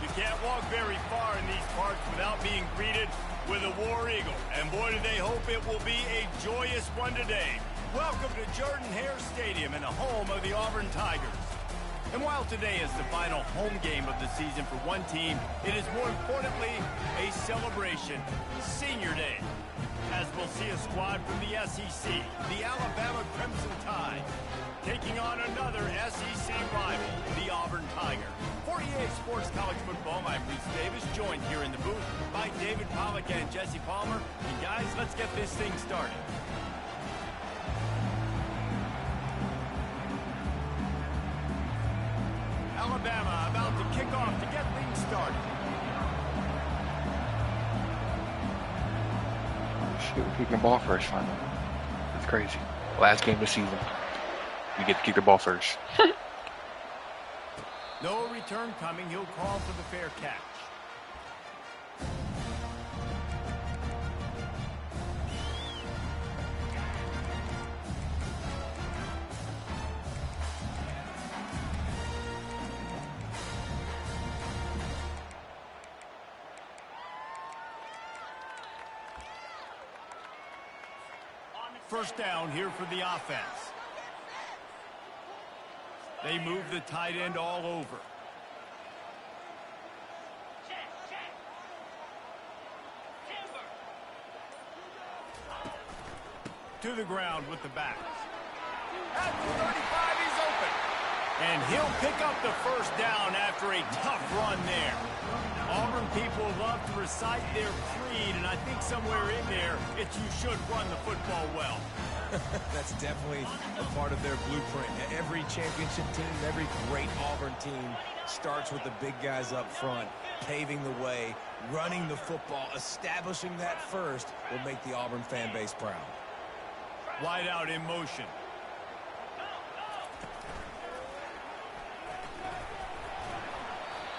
You can't walk very far in these parts without being greeted with a War Eagle. And boy, do they hope it will be a joyous one today. Welcome to Jordan-Hare Stadium and the home of the Auburn Tigers. And while today is the final home game of the season for one team, it is more importantly a celebration, Senior Day, as we'll see a squad from the SEC, the Alabama Crimson Tide, taking on another SEC rival, the Auburn Tiger. For EA Sports College Football, I'm Reese Davis, joined here in the booth by David Pollack and Jesse Palmer. And guys, let's get this thing started. Alabama about to kick off to get things started. Shit, we're kicking the ball first finally. That's crazy. Last game of the season. You get to kick the ball first. No return coming. He'll call for the fair catch. First down here for the offense. They move the tight end all over. To the ground with the backs. At the 35, he's open. And he'll pick up the first down after a tough run there. Auburn people love to recite their creed, and I think somewhere in there, it's you should run the football well. That's definitely a part of their blueprint. Every championship team, every great Auburn team starts with the big guys up front, paving the way, running the football, establishing that first will make the Auburn fan base proud. Wide out in motion.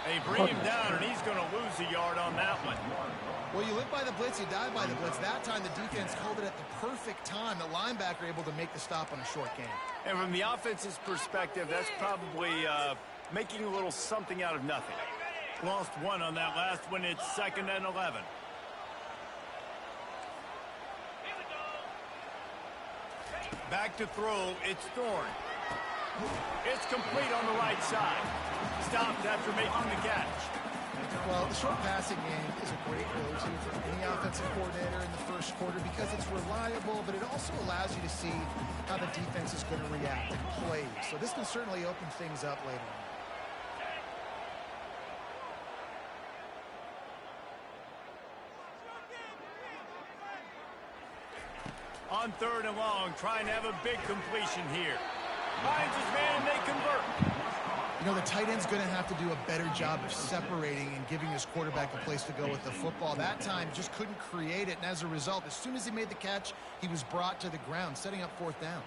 They bring him down, and he's going to lose a yard on that one. Well, you live by the blitz, you die by the blitz. That time, the defense called it at the perfect time. The linebacker able to make the stop on a short gain. And from the offense's perspective, that's probably making a little something out of nothing. Lost one on that last one. It's 2nd and 11. Back to throw. It's Thorne. It's complete on the right side. Stopped after making the catch. Well, the short passing game is a great go-to for any offensive coordinator in the first quarter because it's reliable, but it also allows you to see how the defense is going to react and play. So this can certainly open things up later on. On 3rd and long, trying to have a big completion here. Finds his man, and they convert. You know, the tight end's going to have to do a better job of separating and giving his quarterback a place to go with the football. That time, just couldn't create it, and as a result, as soon as he made the catch, he was brought to the ground, setting up 4th down.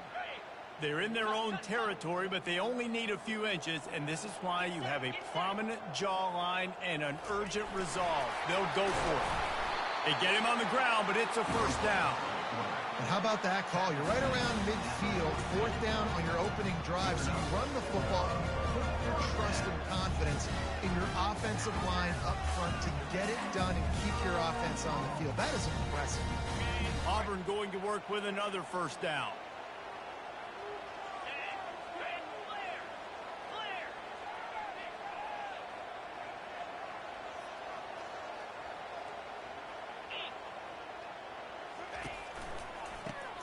They're in their own territory, but they only need a few inches, and this is why you have a prominent jawline and an urgent resolve. They'll go for it. They get him on the ground, but it's a first down. But how about that call? You're right around midfield, 4th down on your opening drive, so you run the football and you put your trust and confidence in your offensive line up front to get it done and keep your offense on the field. That is impressive. Auburn going to work with another first down.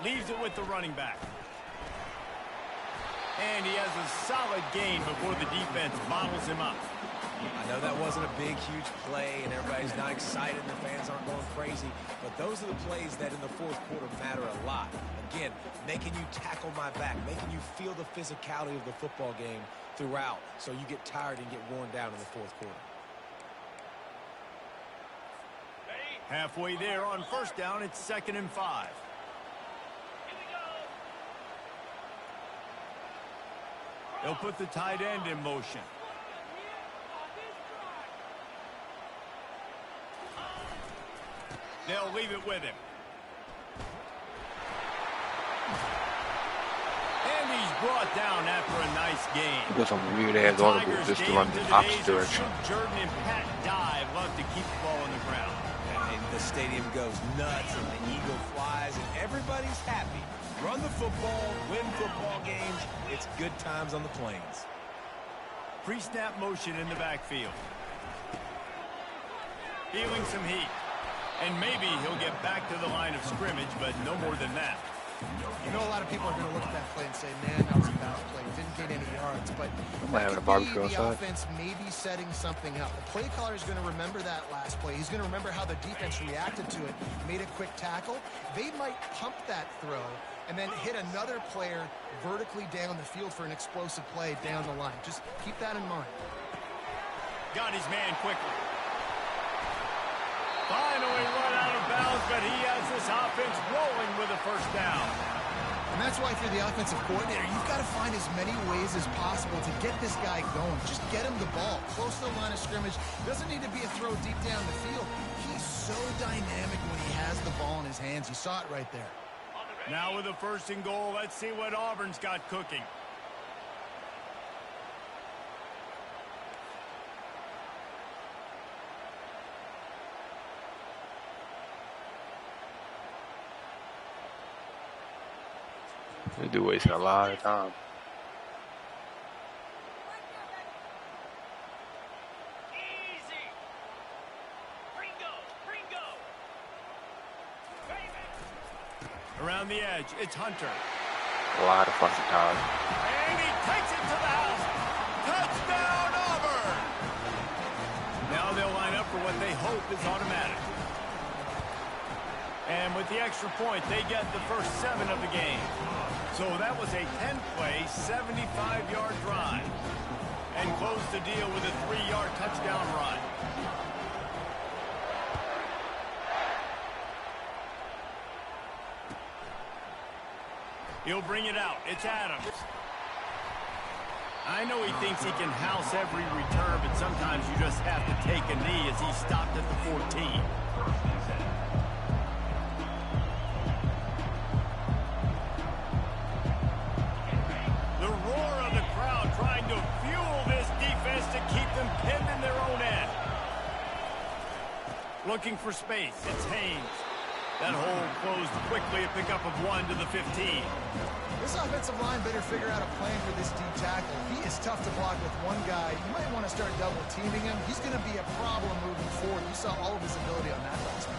Leaves it with the running back. And he has a solid gain before the defense bottles him up. I know that wasn't a big, huge play, and everybody's not excited, and the fans aren't going crazy, but those are the plays that in the 4th quarter matter a lot. Again, making you tackle my back, making you feel the physicality of the football game throughout, so you get tired and get worn down in the 4th quarter. Halfway there on first down, it's 2nd and 5. They'll put the tight end in motion. They'll leave it with him. And he's brought down after a nice game. He got some weird-ass audible just to run the opposite direction. Jordan and Pat Dive love to keep the ball on the ground. And the stadium goes nuts, and the eagle flies, and everybody's happy. Run the football, win football games. It's good times on the plains. Pre-snap motion in the backfield. Feeling some heat. And maybe he'll get back to the line of scrimmage, but no more than that. You know, a lot of people are going to look at that play and say, man, that was a bad play. Didn't get any yards. But having a barbecue the outside. offense may be setting something up. The play caller is going to remember that last play. He's going to remember how the defense reacted to it, made a quick tackle. They might pump that throw and then hit another player vertically down the field for an explosive play down the line. Just keep that in mind. Got his man quickly. Finally run out of bounds, but he has this offense rolling with a first down. And that's why for the offensive coordinator, you've got to find as many ways as possible to get this guy going. Just get him the ball close to the line of scrimmage. Doesn't need to be a throw deep down the field. He's so dynamic when he has the ball in his hands. You saw it right there. Now with a 1st and goal, let's see what Auburn's got cooking. They do wasting a lot of time. Around the edge, it's Hunter. A lot of fucking time. And he takes it to the house. Touchdown, Auburn! Now they'll line up for what they hope is automatic. And with the extra point, they get the first 7 of the game. So that was a 10-play, 75-yard drive. And close the deal with a 3-yard touchdown run. He'll bring it out. It's Adams. I know he thinks he can house every return, but sometimes you just have to take a knee as he stopped at the 14. The roar of the crowd trying to fuel this defense to keep them pinned in their own end. Looking for space. It's Haynes. That hole closed quickly, a pickup of 1 to the 15. This offensive line better figure out a plan for this deep tackle. He is tough to block with one guy. You might want to start double teaming him. He's going to be a problem moving forward. You saw all of his ability on that last one.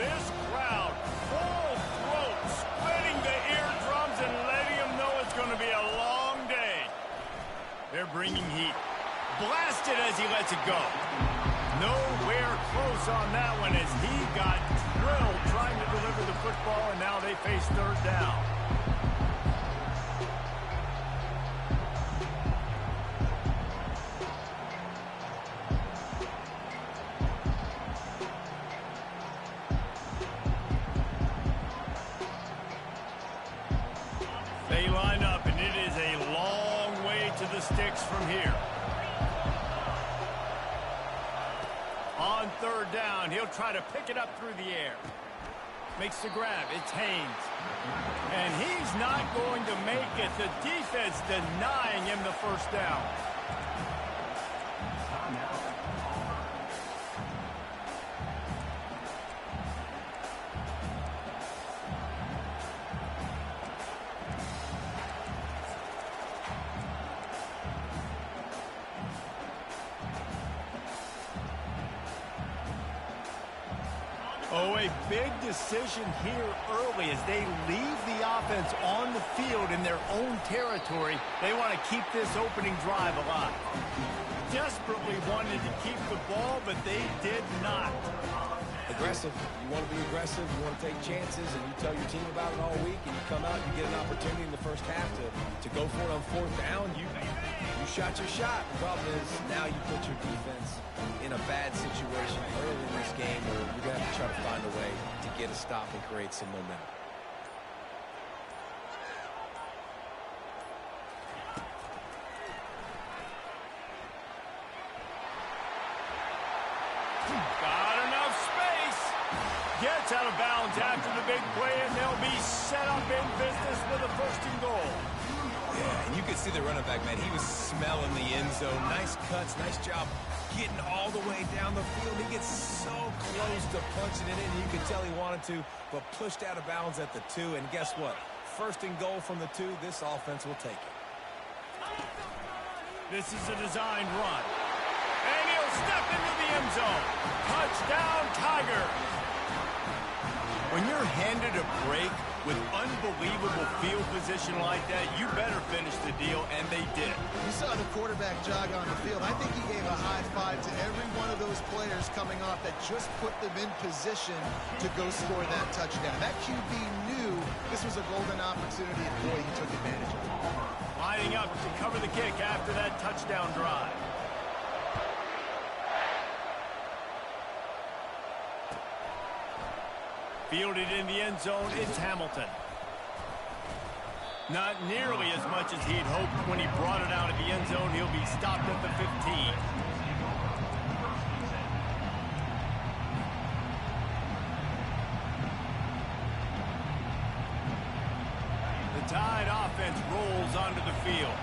This crowd, full throat, splitting the eardrums and letting them know it's going to be a long day. They're bringing heat. Blasted as he lets it go. Nowhere close on that one as he got drilled trying to deliver the football, and now they face 3rd down. They line up, and it is a long way to the sticks from here. On 3rd down, he'll try to pick it up through the air. Makes the grab. It's Haynes. And he's not going to make it. The defense denying him the first down. Oh, a big decision here early as they leave the offense on the field in their own territory. They want to keep this opening drive alive. Desperately wanted to keep the ball, but they did not. Aggressive. You want to be aggressive. You want to take chances, and you tell your team about it all week, and you come out, you get an opportunity in the first half to go for it on 4th down. You shot your shot. The problem is now you put your defense in a bad situation early in this game where you're going to have to try to find a way to get a stop and create some momentum. Got enough space. Gets out of bounds after the big play, and they'll be set up in business with a 1st and goal. Yeah, and you could see the running back, man. He was smelling the end zone. Nice cuts, nice job getting all the way down the field. He gets so close to punching it in. You could tell he wanted to, but pushed out of bounds at the 2. And guess what? 1st and goal from the 2. This offense will take it. This is a designed run. And he'll step into the end zone. Touchdown, Tigers. When you're handed a break with unbelievable field position like that, you better finish the deal, and they did. You saw the quarterback jog on the field. I think he gave a high five to every one of those players coming off that just put them in position to go score that touchdown. That QB knew this was a golden opportunity, and boy, he took advantage of it. Lining up to cover the kick after that touchdown drive. Fielded in the end zone, it's Hamilton. Not nearly as much as he'd hoped when he brought it out of the end zone. He'll be stopped at the 15. The Tide offense rolls onto the field.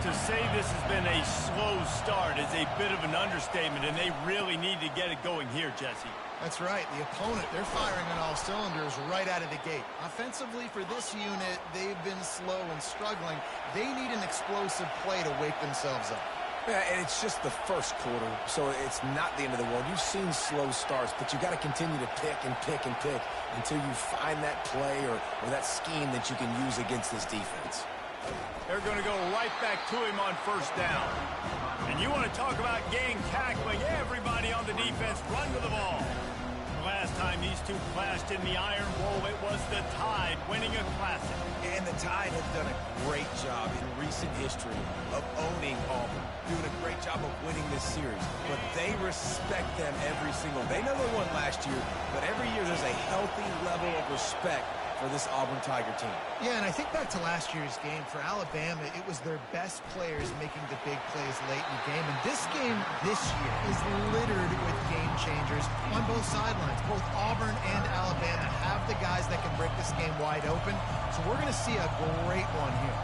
To say this has been a slow start is a bit of an understatement, and they really need to get it going here, Jesse. That's right. The opponent, they're firing on all cylinders right out of the gate. Offensively, for this unit, they've been slow and struggling. They need an explosive play to wake themselves up. Yeah, and it's just the 1st quarter, so it's not the end of the world. You've seen slow starts, but you got to continue to pick and pick and pick until you find that play or that scheme that you can use against this defense. They're going to go right back to him on 1st down. And you want to talk about game tackling, everybody on the defense run to the ball. The last time these two clashed in the Iron Bowl, it was the Tide winning a classic. And the Tide have done a great job in recent history of owning Auburn, doing a great job of winning this series. But they respect them every single day. They know they won last year, but every year there's a healthy level of respect for this Auburn Tiger team. Yeah, and I think back to last year's game. For Alabama, it was their best players making the big plays late in the game. And this game this year is littered with game changers on both sidelines. Both Auburn and Alabama have the guys that can break this game wide open. So we're going to see a great one here.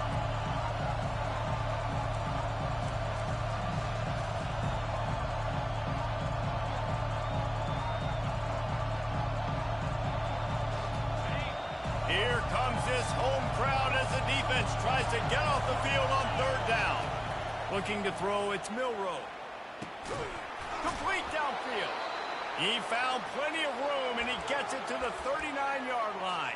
Here comes this home crowd as the defense tries to get off the field on 3rd down. Looking to throw, it's Milroe. Complete downfield. He found plenty of room, and he gets it to the 39-yard line.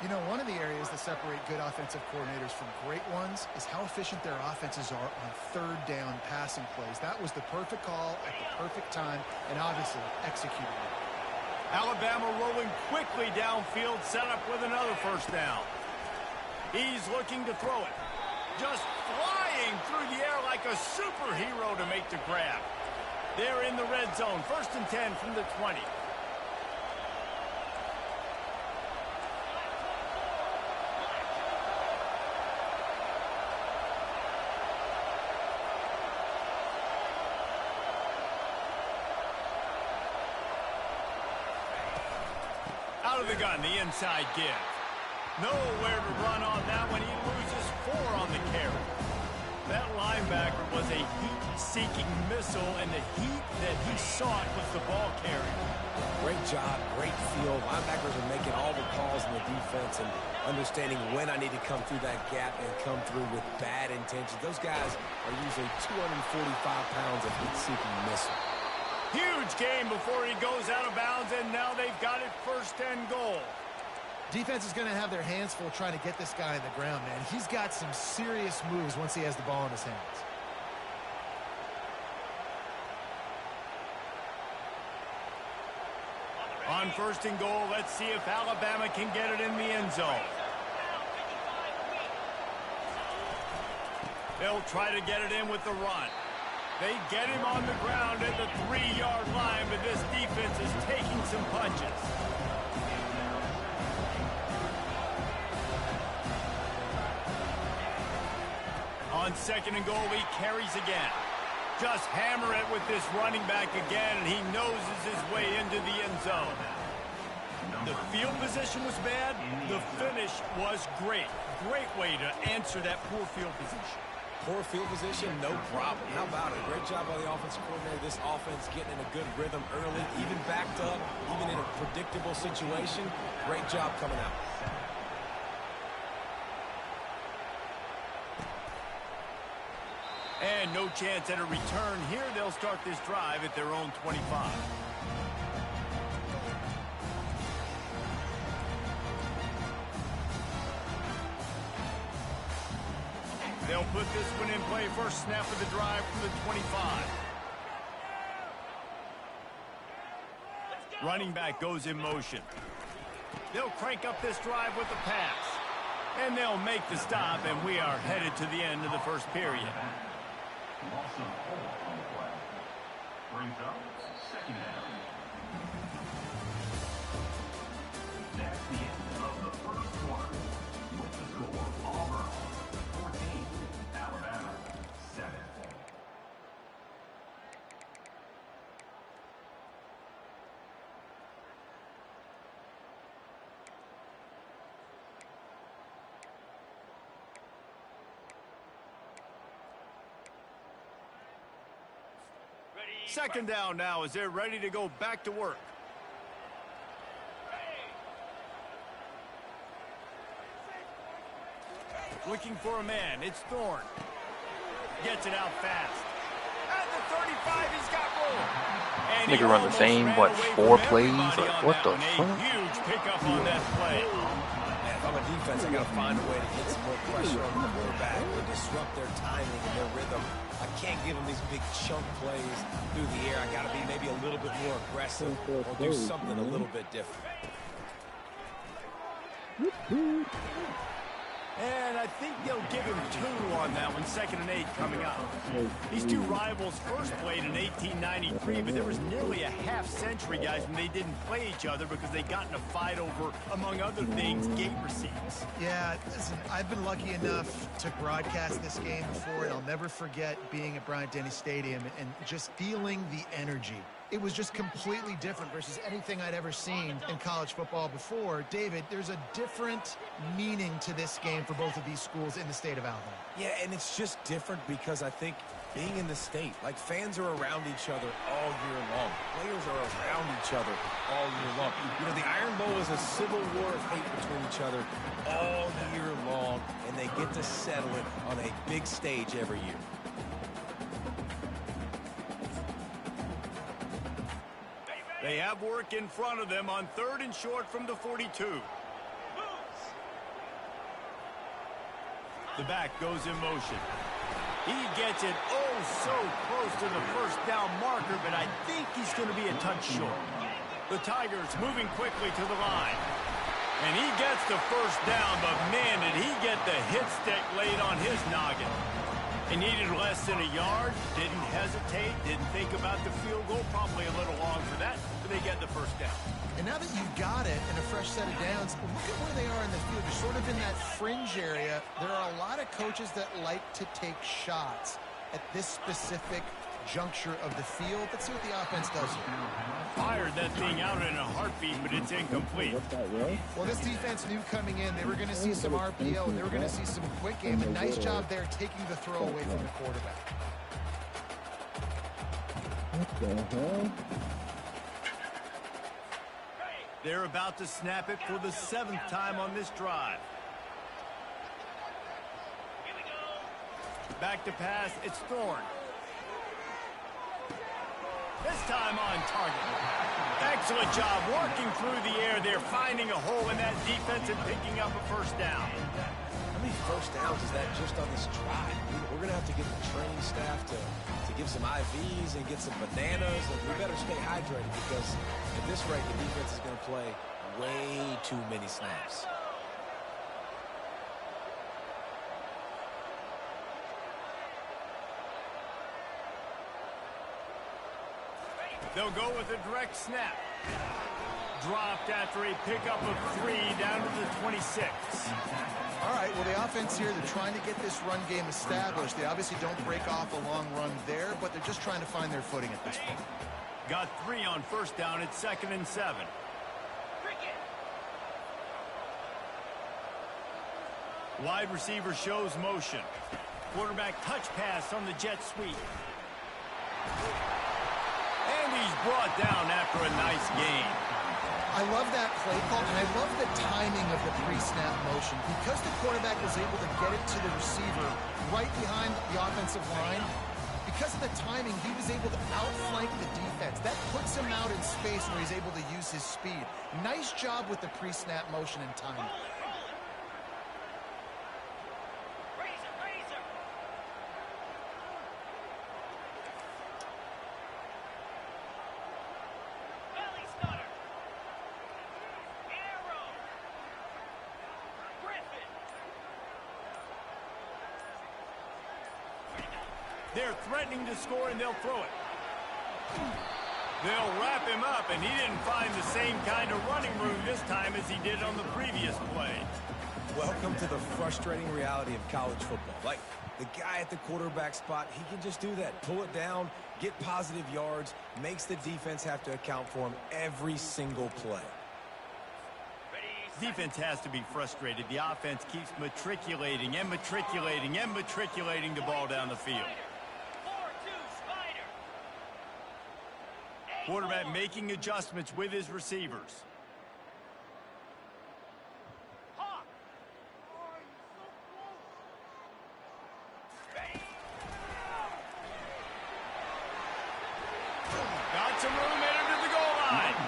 You know, one of the areas that separate good offensive coordinators from great ones is how efficient their offenses are on 3rd down passing plays. That was the perfect call at the perfect time, and obviously executed it. Alabama rolling quickly downfield, set up with another 1st down. He's looking to throw it. Just flying through the air like a superhero to make the grab. They're in the red zone. 1st and 10 from the 20. Out of the gun, the inside give. Nowhere to run on that one. He loses 4 on the carry. That linebacker was a heat-seeking missile, and the heat that he sought was the ball carry. Great job, great feel. Linebackers are making all the calls in the defense and understanding when I need to come through that gap and come through with bad intentions. Those guys are usually 245 pounds of heat-seeking missile. Huge game before he goes out of bounds, and now they've got it 1st and goal. Defense is going to have their hands full trying to get this guy on the ground, man. He's got some serious moves once he has the ball in his hands. On 1st and goal, let's see if Alabama can get it in the end zone. They'll try to get it in with the run. They get him on the ground at the 3-yard line, but this defense is taking some punches. On 2nd and goal, he carries again. Just hammer it with this running back again, and he noses his way into the end zone. The field position was bad. The finish was great. Great way to answer that poor field position. Poor field position, no problem. How about it? Great job by the offensive coordinator. This offense getting in a good rhythm early, even backed up, even in a predictable situation. Great job coming out. And no chance at a return here. They'll start this drive at their own 25. They'll put this one in play. First snap of the drive from the 25. Running back goes in motion. They'll crank up this drive with the pass. And they'll make the stop, and we are headed to the end of the first period. Brings up second down. That's the end of the first quarter. With the score, Auburn 14, Alabama 7. Second down now as they're ready to go back to work. Looking for a man. It's Thorne. Gets it out fast. At the 35, he's got room. Nigga run the same, what, 4 plays? Like, what the fuck? Huge pickup on that play. If I'm a defense, I got to find a way to get some more pressure on the quarterback or disrupt their timing and their rhythm. I can't give them these big chunk plays through the air. I got to be maybe a little bit more aggressive or do something a little bit different. And I think they'll give him 2 on that one. 2nd and 8 coming up. These two rivals first played in 1893, but there was nearly a half-century, guys, when they didn't play each other because they got in a fight over, among other things, gate receipts. Yeah, listen, I've been lucky enough to broadcast this game before, and I'll never forget being at Bryant-Denny Stadium and just feeling the energy. It was just completely different versus anything I'd ever seen in college football before. David, there's a different meaning to this game for both of these schools in the state of Alabama. Yeah, and it's just different because I think being in the state, like fans are around each other all year long. Players are around each other all year long. You know, the Iron Bowl is a civil war of hate between each other all year long, and they get to settle it on a big stage every year. They have work in front of them on 3rd and short from the 42. The back goes in motion. He gets it oh so close to the first down marker, but I think he's going to be a touch short. The Tigers moving quickly to the line. And he gets the first down, but man, did he get the hit stick laid on his noggin. He needed less than a yard, didn't hesitate, didn't think about the field goal, probably a little long for that, but they get the first down. And now that you've got it and a fresh set of downs, look at where they are in the field. You're sort of in that fringe area. There are a lot of coaches that like to take shots at this specific juncture of the field. Let's see what the offense does here. Fired that thing out in a heartbeat, but it's incomplete. Well, this defense knew coming in they were going to see some RPO, and they were going to see some quick game. A nice job there taking the throw away from the quarterback. They're about to snap it for the 7th time on this drive. Back to pass, it's Thorne. This time on target. Excellent job working through the air. They're finding a hole in that defense and picking up a first down. How many first downs is that just on this drive? We're going to have to get the training staff to give some IVs and get some bananas, and we better stay hydrated because at this rate, the defense is going to play way too many snaps. They'll go with a direct snap. Dropped after a pickup of 3 down to the 26. All right, well, the offense here, they're trying to get this run game established. They obviously don't break off a long run there, but they're just trying to find their footing at this point. Got 3 on first down at 2nd and 7. Wide receiver shows motion. Quarterback touch pass on the jet sweep. And he's brought down after a nice gain. I love that play call, and I love the timing of the pre-snap motion. Because the quarterback was able to get it to the receiver right behind the offensive line, because of the timing, he was able to outflank the defense. That puts him out in space where he's able to use his speed. Nice job with the pre-snap motion and timing. They're threatening to score, and they'll throw it. They'll wrap him up, and he didn't find the same kind of running room this time as he did on the previous play. Welcome to the frustrating reality of college football. Like, the guy at the quarterback spot, he can just do that. Pull it down, get positive yards, makes the defense have to account for him every single play. Defense has to be frustrated. The offense keeps matriculating and matriculating and matriculating the ball down the field. Quarterback making adjustments with his receivers. Got some room, headed to the goal line.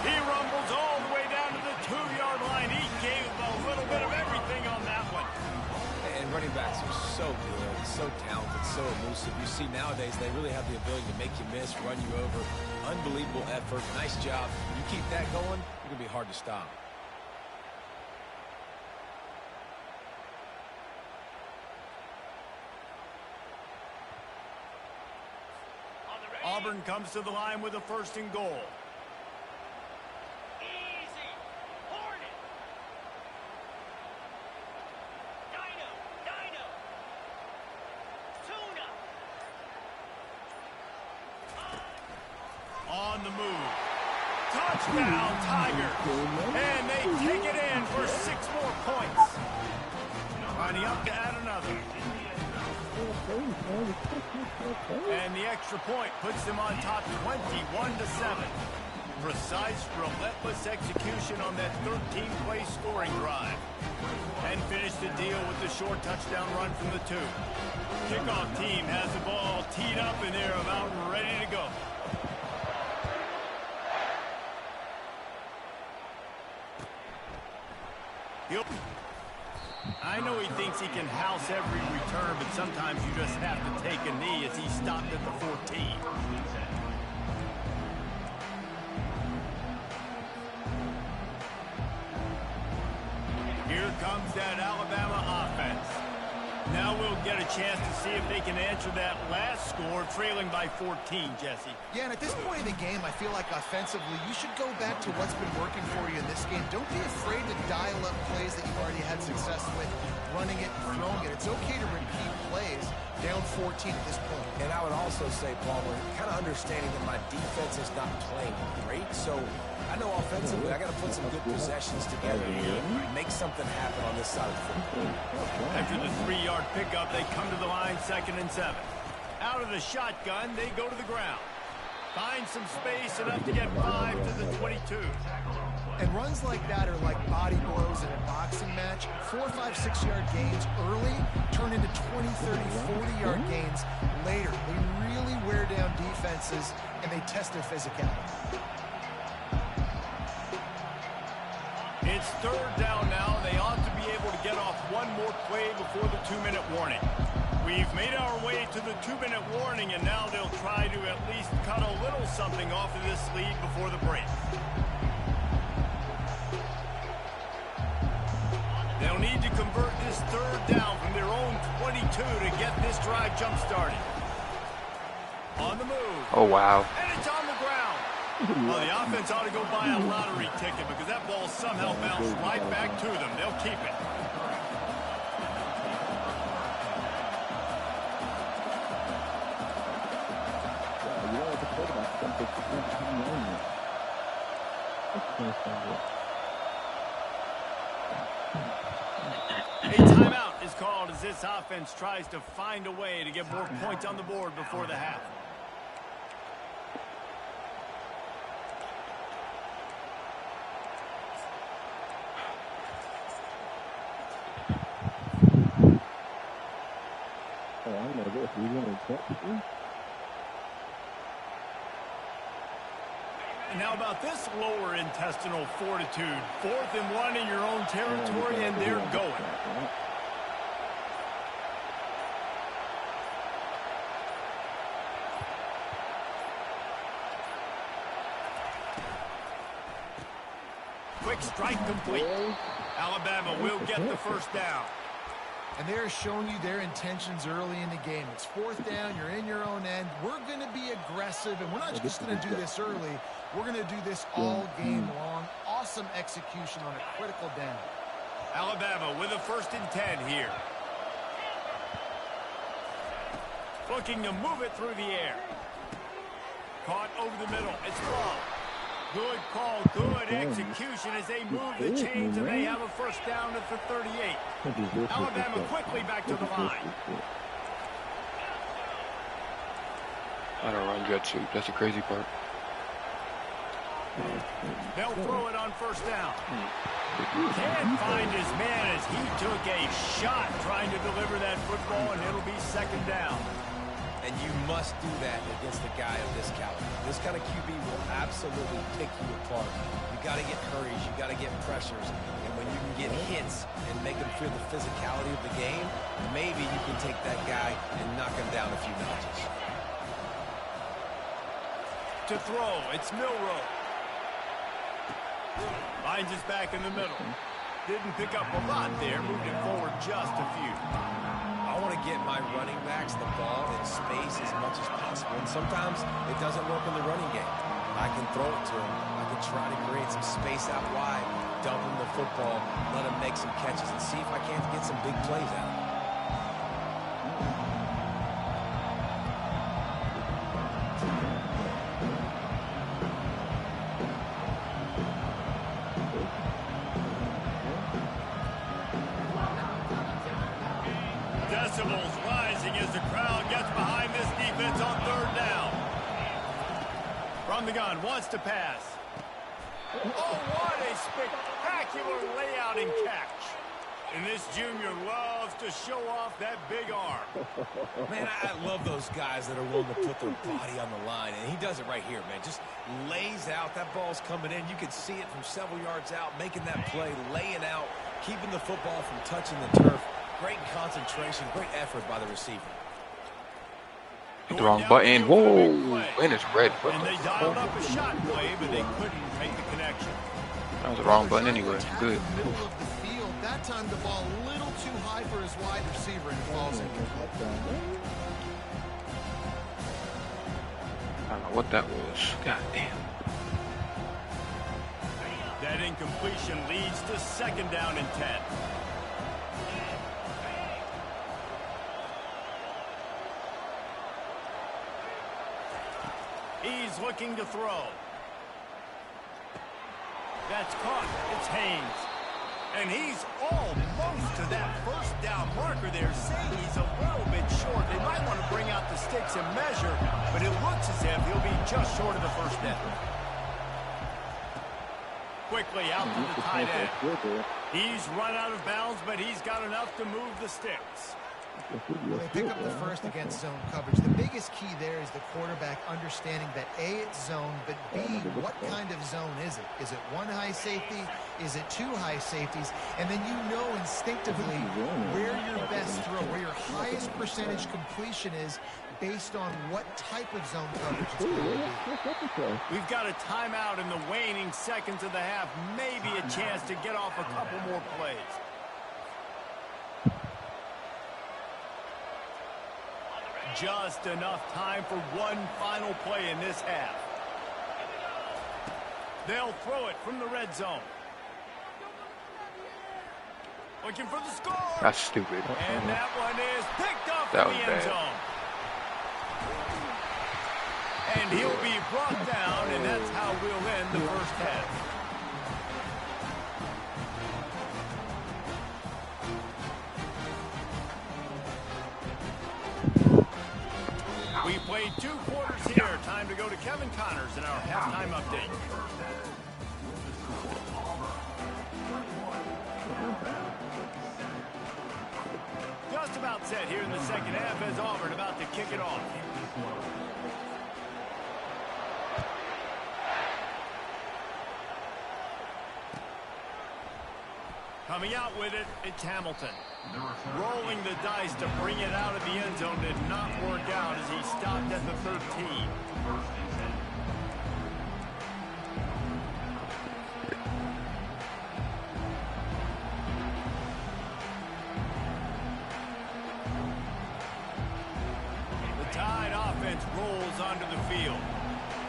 He rumbles all the way down to the 2-yard line. He gave a little bit of everything on that one. And running backs are so good, so talented, so elusive. You see nowadays they really have the ability to make you miss, run you over. Unbelievable effort. Nice job. You keep that going, you're going to be hard to stop. Auburn comes to the line with a 1st and goal. On the move. Touchdown, Tigers. And they take it in for 6 more points. Lining up to add another. And the extra point puts them on top 21-7. Precise, relentless execution on that 13-play scoring drive. And finish the deal with the short touchdown run from the 2. Kickoff team has the ball teed up and they're about ready to go. I know he thinks he can house every return, but sometimes you just have to take a knee as he stopped at the 14. Here comes that Alabama offense. Now we'll get a chance to see if they can answer that last score, trailing by 14, Jesse. Yeah, and at this point in the game, I feel like offensively, you should go back to what's been working for you in this game. Don't be afraid to dial up plays that you've already had success with, running it, throwing it. It's okay to repeat plays down 14 at this point. And I would also say, Palmer, kind of understanding that my defense is not playing great, so I know offensively I got to put some good possessions together here, make something happen on this side of the football. After the 3-yard pickup, they come to the line 2nd and 7. Out of the shotgun, they go to the ground. Find some space enough to get 5 to the 22. And runs like that are like body blows in a boxing match. 4, 5, 6-yard gains early turn into 20, 30, 40-yard gains later. They really wear down defenses, and they test their physicality. It's 3rd down now. They ought to be able to get off one more play before the 2-minute warning. We've made our way to the 2-minute warning, and now they'll try to at least cut a little something off of this lead before the break. They'll need to convert this 3rd down from their own 22 to get this drive jump-started. On the move. Oh, wow. And it's on the ground. Well, the offense ought to go buy a lottery ticket because that ball somehow bounced right back to them. They'll keep it. called as this offense tries to find a way to get more points on the board before the half. And now about this lower intestinal fortitude. 4th and 1 in your own territory, and they're going. Quick strike complete. Alabama will get the first down. And they're showing you their intentions early in the game. It's 4th down. You're in your own end. We're going to be aggressive, and we're not just going to do this early. We're going to do this all game long. Awesome execution on a critical down. Alabama with a 1st and 10 here. Looking to move it through the air. Caught over the middle. It's ball. Good call, good execution as they move the chains, and they have a first down at the 38. Alabama quickly back to the line. I don't run jet suit. That's the crazy part. They'll throw it on first down. Can't find his man as he took a shot trying to deliver that football, and it'll be 2nd down. And you must do that against a guy of this caliber. This kind of QB will absolutely pick you apart. You got to get hurries. You got to get pressures. And when you can get hits and make them feel the physicality of the game, maybe you can take that guy and knock him down a few notches. To throw, it's Milroe. Finds his back in the middle. Didn't pick up a lot there. Moved it forward just a few. I want to get my running backs the ball in space as much as possible. And sometimes it doesn't work in the running game. I can throw it to him. I can try to create some space out wide, dump him the football, let him make some catches, and see if I can't get some big plays out of him. Decibels rising as the crowd gets behind this defense on 3rd down. From the gun, wants to pass. Oh, what a spectacular layout and catch. And this junior loves to show off that big arm. Man, I love those guys that are willing to put their body on the line, and he does it right here, man. Just lays out. That ball's coming in. You can see it from several yards out, making that play, laying out, keeping the football from touching the turf. Great concentration, great effort by the receiver. Hit the wrong button. Whoa! And it's red. And they dialed up a shot play, but they couldn't make the connection. That was the wrong button anyway. Good. Middle of the field. That time the ball a little too high for his wide receiver, and it falls incomplete. I don't know what that was. God damn. That incompletion leads to 2nd down and 10. He's looking to throw. That's caught. It's Haynes. And he's almost to that first down marker there, saying he's a little bit short. They might want to bring out the sticks and measure, but it looks as if he'll be just short of the first down. Quickly out to the tight end. He's run out of bounds, but he's got enough to move the sticks. They pick up the first against zone coverage. The biggest key there is the quarterback understanding that A, it's zone, but B, what kind of zone is it? Is it 1 high safety? Is it 2 high safeties? And then you know instinctively where your best throw, where your highest percentage completion is based on what type of zone coverage it's going to be. We've got a timeout in the waning seconds of the half. Maybe a chance to get off a couple more plays. Just enough time for one final play in this half. They'll throw it from the red zone. Looking for the score. That's stupid. And that one is picked up That in was the end bad. zone. And he'll be brought down, and that's how we'll end the first half. 2 quarters here. Time to go to Kevin Connors in our halftime update. Just about set here in the second half as Auburn about to kick it off. Coming out with it, it's Hamilton. Rolling the dice to bring it out of the end zone did not work out as he stopped at the 13. The Tide offense rolls onto the field.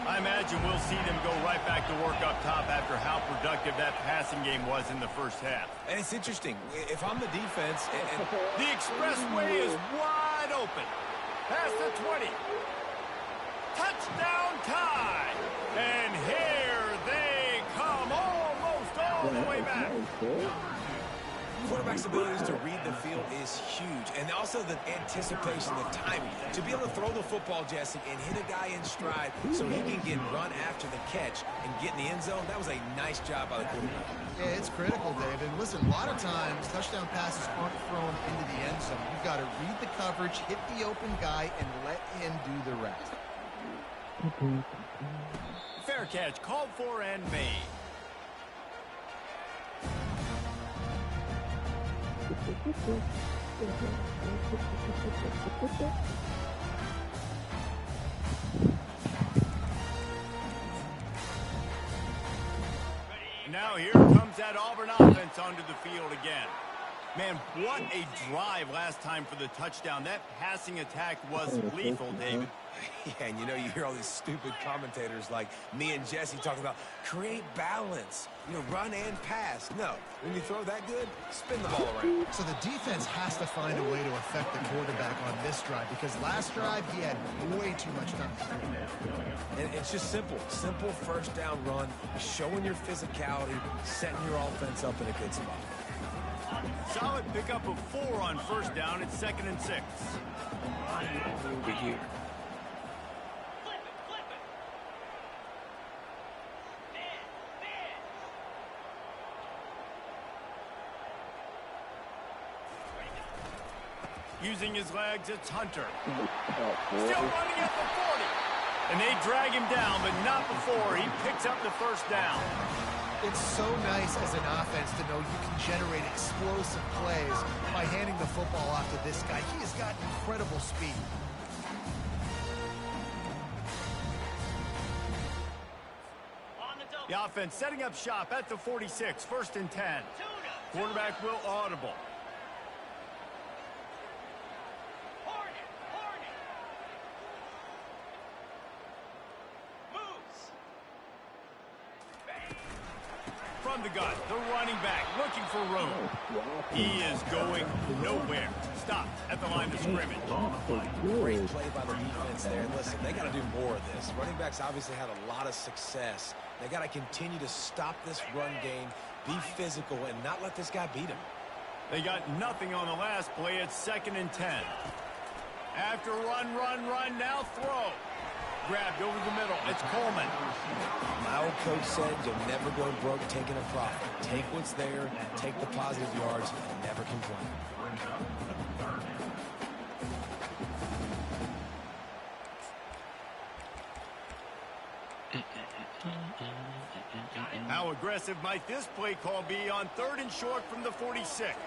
I imagine we'll see them go right back to work up top after how productive that passing game was in the first half. And it's interesting. If I'm the defense... The expressway is wide open. Past the 20. Touchdown Tide. And here they come almost all the way back. Quarterback's abilities to read the field is huge. And also the anticipation, the timing. To be able to throw the football, Jesse, and hit a guy in stride so he can get run after the catch and get in the end zone, that was a nice job by the quarterback. Yeah, it's critical, David. Listen, a lot of times touchdown passes aren't thrown into the end zone. You've got to read the coverage, hit the open guy, and let him do the rest. Fair catch called for and made. Now here comes that Auburn offense onto the field again. Man, what a drive last time for the touchdown. That passing attack was lethal, David. Yeah, and you know, you hear all these stupid commentators like me and Jesse talking about create balance, you know, run and pass. No, when you throw that good, spin the ball around. So the defense has to find a way to affect the quarterback on this drive because last drive he had way too much time. And it's just simple first down run, showing your physicality, setting your offense up in a good spot. Solid pickup of 4 on first down. It's 2nd and 6. Over here. Using his legs, it's Hunter. Still running at the 40. And they drag him down, but not before he picks up the first down. It's so nice as an offense to know you can generate explosive plays by handing the football off to this guy. He has got incredible speed. The offense setting up shop at the 46, 1st and 10. Quarterback will audible. From the gun, the running back looking for room. He is going nowhere. Stop at the line of scrimmage. Great play by the defense there. And listen, they got to do more of this. Running backs obviously had a lot of success. They got to continue to stop this run game, be physical, and not let this guy beat him. They got nothing on the last play. It's 2nd and 10. After run, now throw. Grabbed over the middle. It's Coleman. My old coach said you'll never go broke taking a profit. Take what's there, take the positive yards, and never complain. How aggressive might this play call be on 3rd and short from the 46?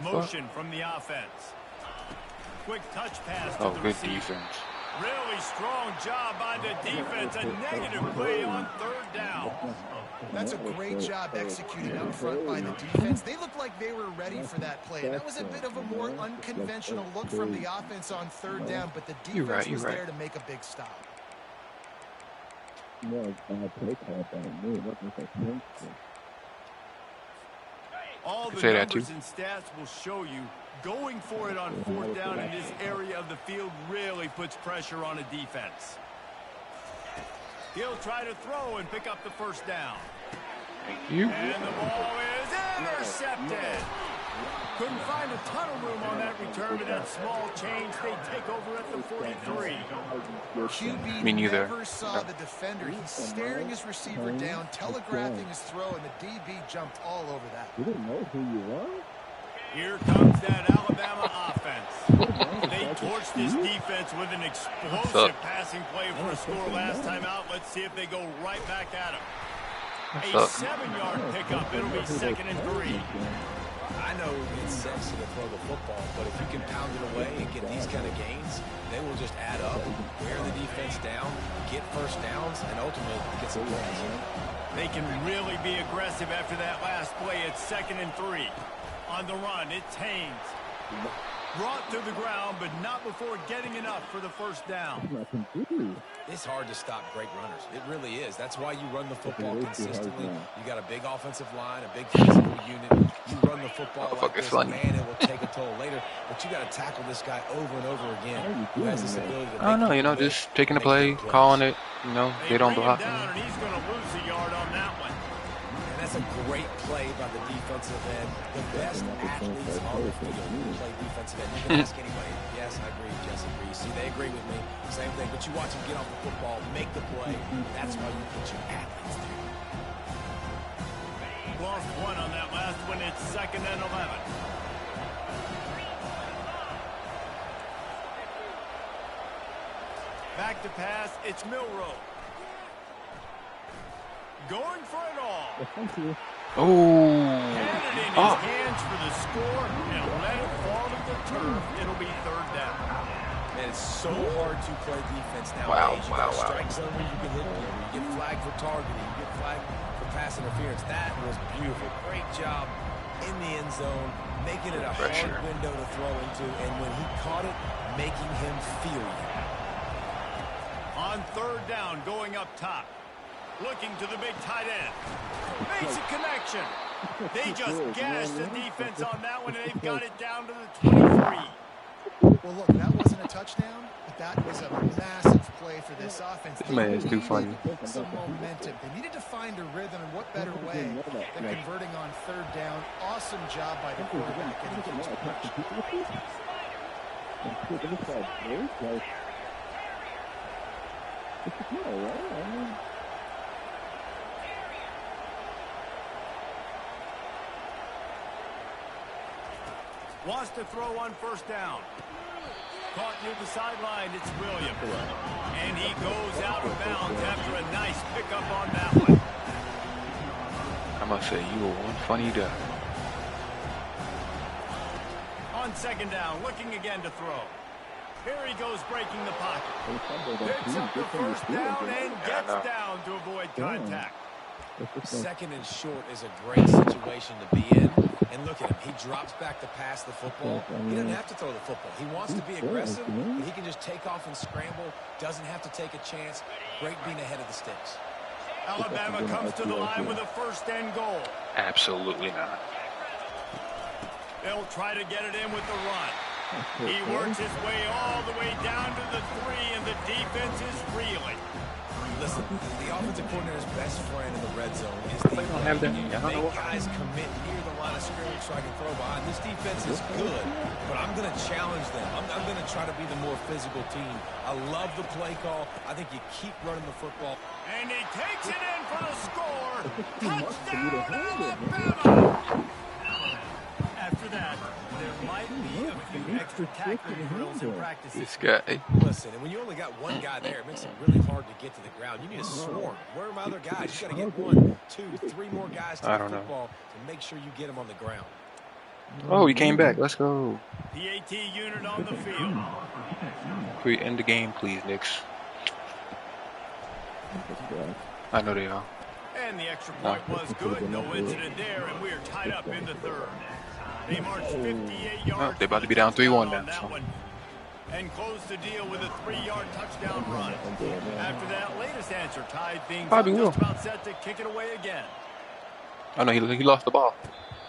Motion from the offense. Quick touch pass to the receiver. Defense. Really strong job by the defense. A negative play on 3rd down. That's a great job executing up front by the defense. They looked like they were ready for that play. That was a bit of a more unconventional look from the offense on 3rd down, but the defense was there to make a big stop. All the numbers and stats will show you going for it on 4th down in this area of the field really puts pressure on a defense. He'll try to throw and pick up the 1st down. Thank you. And the ball is intercepted. Couldn't find a ton of room on that return, but that small change, they take over at the 43. QB Me neither. never saw the defender. He's staring his receiver down, telegraphing his throw, and the DB jumped all over that. You didn't know who you were? Here comes that Alabama offense. They torched this defense with an explosive passing play for a score last time out. Let's see if they go right back at him. A 7-yard pickup. It'll be 2nd and 3. I know it's sexy to throw the football, but if you can pound it away and get these kind of gains, they will just add up, wear the defense down, get first downs, and ultimately get some points. They can really be aggressive after that last play. It's 2nd and 3. On the run, it's Haynes. Brought to the ground, but not before getting enough for the first down. It's hard to stop great runners. It really is. That's why you run the football consistently. You got a big offensive line, a big physical unit. You run the football like this, man, it will take a toll later. But you got to tackle this guy over and over again. Who has this ability to I don't know, you know, just taking the play, calling it, you know, they don't block him. And he's going to lose a yard on that one. And that's a great play by the defensive end. The best athletes on the field play defensive end. You can ask anybody. Yes, I agree, Jesse agrees. See, they agree with me. Same thing. But you watch them get off the football, make the play. That's why you put your athletes there. Lost one on that last one. It's 2nd and 11. Back to pass. It's Milroe. Going for it all. Oh. Had it in his hands for the score and let it fall to the turf. It'll be 3rd down. Man, it's so hard to play defense nowadays. Wow, You got a strike zone where you can hit people. You get flagged for targeting. You get flagged for pass interference. That was beautiful. Great job in the end zone, making it a hard window to throw into. And when he caught it, making him feel you. On 3rd down, going up top. Looking to the big tight end. Makes a connection. They just gashed the defense on that one, and they've got it down to the 23. Well, look, that wasn't a touchdown, but that was a massive play for this offense. This man is too funny. Some momentum. They needed to find a rhythm, and what better way than converting on 3rd down. Awesome job by the quarterback getting things pushed. Wants to throw on 1st down. Caught near the sideline. It's Williams. And he goes out of bounds after a nice pickup on that one. I must say, you were one funny duck. On 2nd down, looking again to throw. Here he goes breaking the pocket. Picks up the 1st down and gets down to avoid contact. 2nd and short is a great situation to be in. And look at him. He drops back to pass the football. He doesn't have to throw the football. He wants to be aggressive, but he can just take off and scramble. Doesn't have to take a chance. Great being ahead of the sticks. Alabama comes to the line with a 1st and goal. Absolutely not. They'll try to get it in with the run. He works his way all the way down to the 3, and the defense is reeling. Listen, the offensive coordinator's best friend in the red zone is the make guys commit near the line of scrimmage so I can throw behind. This defense is good, but I'm going to challenge them. I'm going to try to be the more physical team. I love the play call. I think you keep running the football. And he takes it in for the score. Touchdown, Alabama! After that, there might be a few extra tackling drills in practice. This guy. Listen, and when you only got one guy there, it makes it really hard to get to the ground. You need a swarm. Where are my other guys? You got to get 1, 2, 3 more guys to the football to make sure you get them on the ground. Oh, he came back. Let's go. PAT unit on the field. End the game, please, Knicks. I know they are. And the extra point was good. No incident there, and we're tied up in the 3rd. They marched 58 yards. They're about to be down 3-1 now. So. And close the deal with a 3-yard touchdown run. After that latest answer, tied things up, just about set to kick it away again. Oh no, he lost the ball.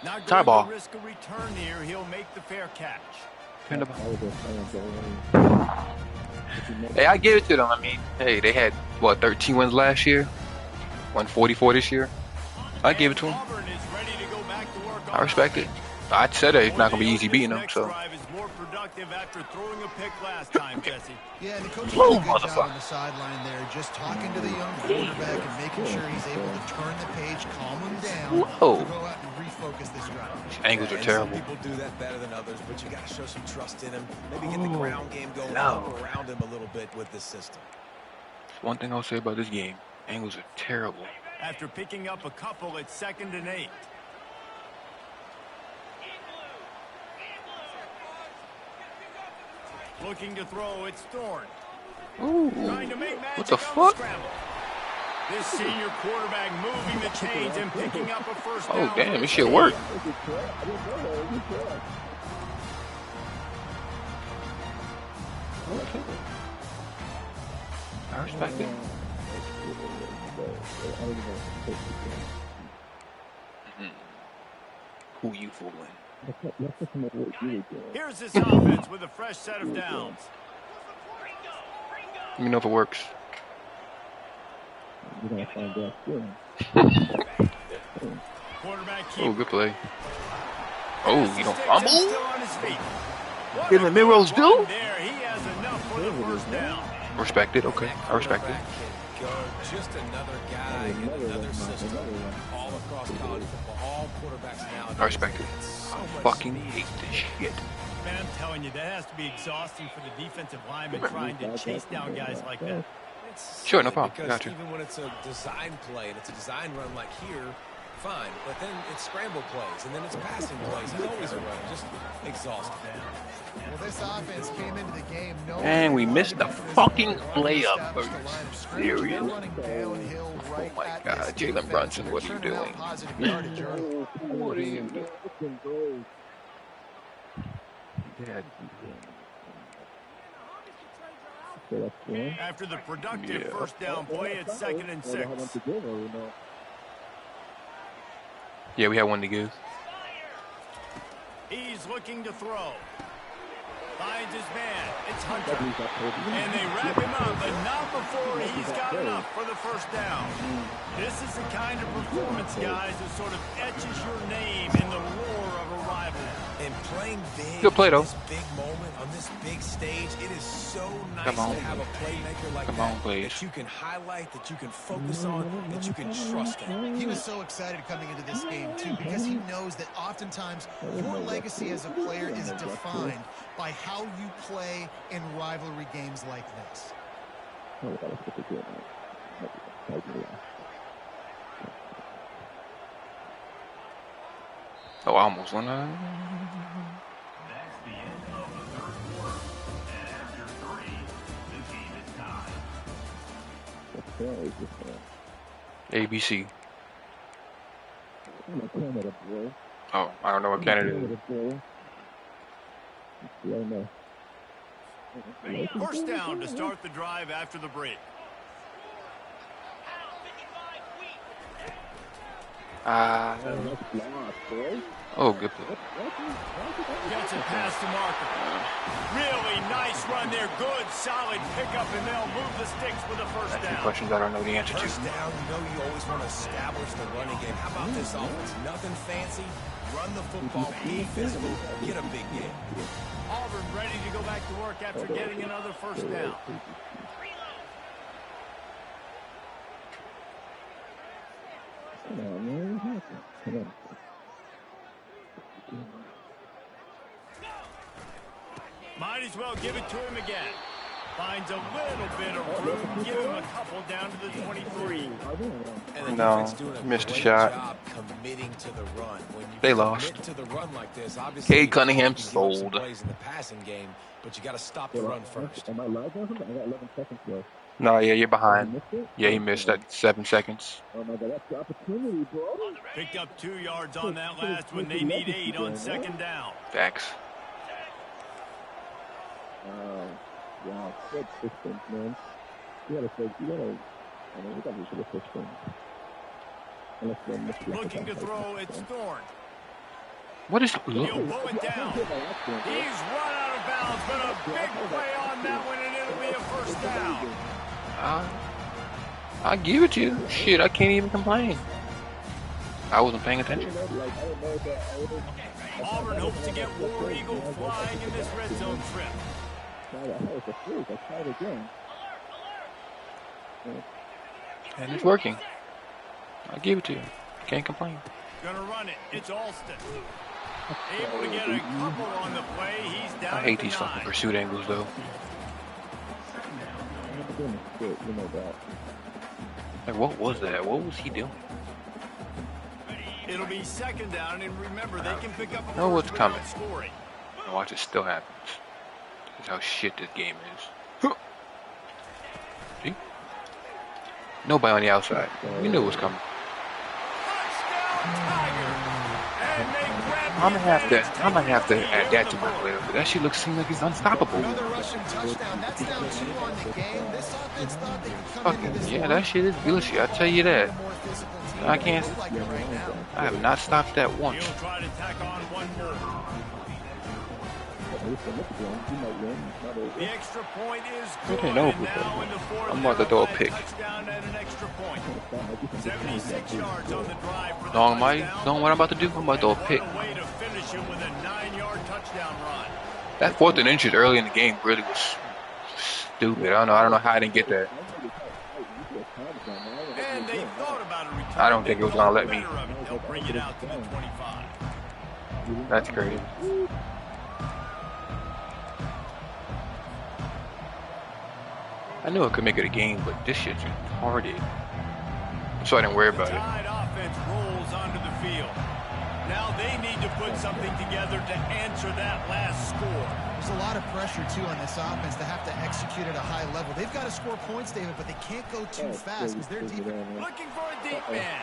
Not going to risk a return here. He'll make the fair catch. Hey, I give it to them. I mean, hey, they had, what, 13 wins last year? 144 this year? I gave it to him. Auburn is ready to go back to work I on respect it. offense. I said that it's not gonna be easy beating them. Next So drive is more productive after throwing a pick last time, Jesse. Yeah, and the coach did Whoa, a good job motherfucker. on the sideline there, just talking to the young quarterback and making sure he's able to turn the page, calm him down, Whoa. to go out and refocus this drive. These angles are And terrible. Some people do that better than others, but you got to show some trust in him. Maybe get the ground game going No. up around him a little bit with this system. One thing I'll say about this game: angles are terrible. After picking up a couple, it's 2nd and 8. Looking to throw, it's Thorne. Ooh, Trying to make magic what the on fuck? scramble. This senior quarterback moving the chains and picking up a first down. Oh damn, this shit worked. I respect it. Who you fooling? Here's this offense with a fresh set of downs. Let me know if it works. Quarterback Oh, keep. good play. Oh, you don't Sticks and fumble? still on his feet. What Didn't a the Miros good run do? there. He has enough for the first down. Respect it. Okay, I respect it. Quarterback can go. Just another guy in another system. All across college football, all quarterbacks now. I respect it. So I much fucking speed. hate this shit. Man, I'm telling you, that has to be exhausting for the defensive lineman trying to chase down guys like that. It's Sure, no silly problem. Because Gotcha. even when it's a design play and it's a design run like here, fine. But then it's scramble plays and then it's passing plays. He's always a runner. Just exhausted. Well, this offense came into the game knowing And we they missed the wanted to put fucking this layup. establish Are the you line of scrimmage. serious? They're running downhill right my at God, this Jalen defense, Brunson, and what are they're you turning out doing? positive yardage early. What are you doing? After the productive Yeah. first down play, it's 2nd and 6. Yeah, we had one to give. He's looking to throw. Finds his man. It's Hunter. And they wrap him up, but not before he's got enough for the first down. This is the kind of performance, guys, that sort of etches your name in the roar of a rival. And playing big Good play, in though. this big moment on this big stage, it is so nice Come on. to have a playmaker like Come that on, please. that you can highlight, that you can focus on, that you can trust in. He was so excited coming into this game, too, because he knows that oftentimes your legacy as a player is defined by how you play in rivalry games like this. Oh, I almost won. ABC. Oh, I don't know what Canada is. First down to start the drive after the break. Oh, good play. Gets it past the marker. Really nice run there. Good, solid pickup, and they'll move the sticks with a first That's two down. questions I don't know the answer to. First down, you know you always want to establish the running game. How about this offense? Nothing fancy. Run the football, be physical, get a big game. Auburn ready to go back to work after getting another first down. Might as well give it to him again. Finds a little bit of room. Give him a couple down to the 23. And the No, defense doing a missed a great shot. job committing to the run. When you They commit lost. to the run like this, obviously, Cade Cunningham you can give up some sold. plays in the passing game, but you got to stop the run first. No, yeah, you're behind. Yeah, he missed that 7 seconds. Picked up 2 yards on that last one. They need 8 on second down. Facts. Looking to throw, it's Thorne. What is? He'll pull it down. He's run out of bounds, but a big play on that one, and it'll be a first down. I give it to you. Shit, I can't even complain. I wasn't paying attention. Auburn hopes to get War Eagle flying in this red zone trip. And it's working. I give it to you. Can't complain. Gonna run it. It's Alston. Able to get a couple on the play. He's down. I hate these fucking pursuit angles though. Like, what was that? What was he doing? It'll be second down, and remember, they can pick up a know what's first coming. without scoring. And watch, it still happens. That's how shit this game is. See? Nobody on the outside. We knew it was coming. I'm gonna have to add that to my player. But that shit seems like it's unstoppable. Another rushing touchdown. That's down 2 on the game. This offense thought they could come into this Yeah, that shit is delicious. I tell you that. more physical team. I can't. They look like it right now. I have not stopped that once. He'll try to tack on one more. The extra point is good, Okay, and no, now in the fourth, I'm about to throw a they'll pick. find touchdown and an extra point. 76 yards on the drive for the Know what I'm about to do? I'm about to throw a pick. What a way to finish it with a 9-yard touchdown run. That 4th and inches early in the game really was stupid. I don't know how I didn't get that. And they thought about a return. I don't think it was gonna let me. They'll bring it out to the 25. That's crazy. I knew I could make it a game, but this shit's retarded. So I didn't worry about it. Tide offense rolls onto the field. Now they need to put something together to answer that last score. There's a lot of pressure, too, on this offense to have to execute at a high level. They've got to score points, David, but they can't go too fast because they're deep. Looking for a deep man.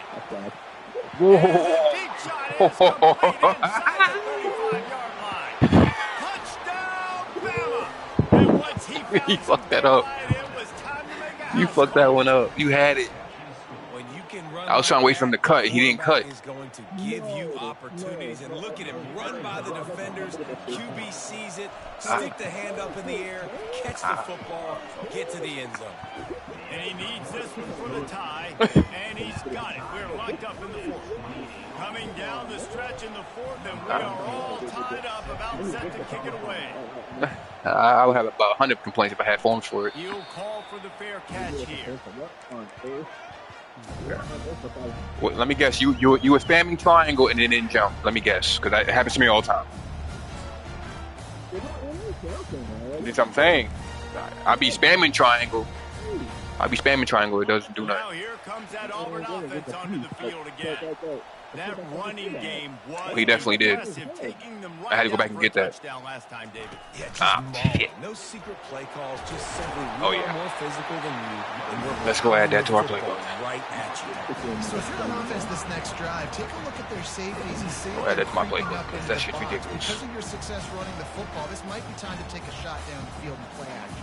Whoa. And the deep shot is complete inside the 35-yard line. Touchdown, Bama! And once he found You some fucked that up. daylight, it was time to make a You house fucked that one up. You had it. When you can run I was trying to wait for him to cut. He didn't cut. Is going to give you opportunities, and look at him run by the defenders. QB sees it, stick the hand up in the air, catch the football, get to the end zone. And he needs this one for the tie, and he's got it. We're locked up in the fourth. Coming down the stretch in the fourth, and we are all tied up, about set to kick it away. I would have about 100 complaints if I had phones for it. You'll call for the fair catch here. Well, let me guess. You were spamming triangle and it didn't jump. Let me guess, because it happens to me all the time. That's what I'm saying. I be spamming triangle. It doesn't do Now nothing. here comes that Auburn offense onto the field again. That running game was He definitely did. impressive, taking them I had to go back down and for get a that. touchdown last time, David. Yeah, just Shit. no secret play calls, just simply Oh, we yeah. are more physical than you. And we're Let's go add that to our football playbook. right at you. So if you're on offense this next drive, take a look at their safeties and see if Go ahead, they're that's my creeping playbook, up 'cause into that the shit's box. ridiculous. Because of your success running the football, this might be time to take a shot down the field and play action.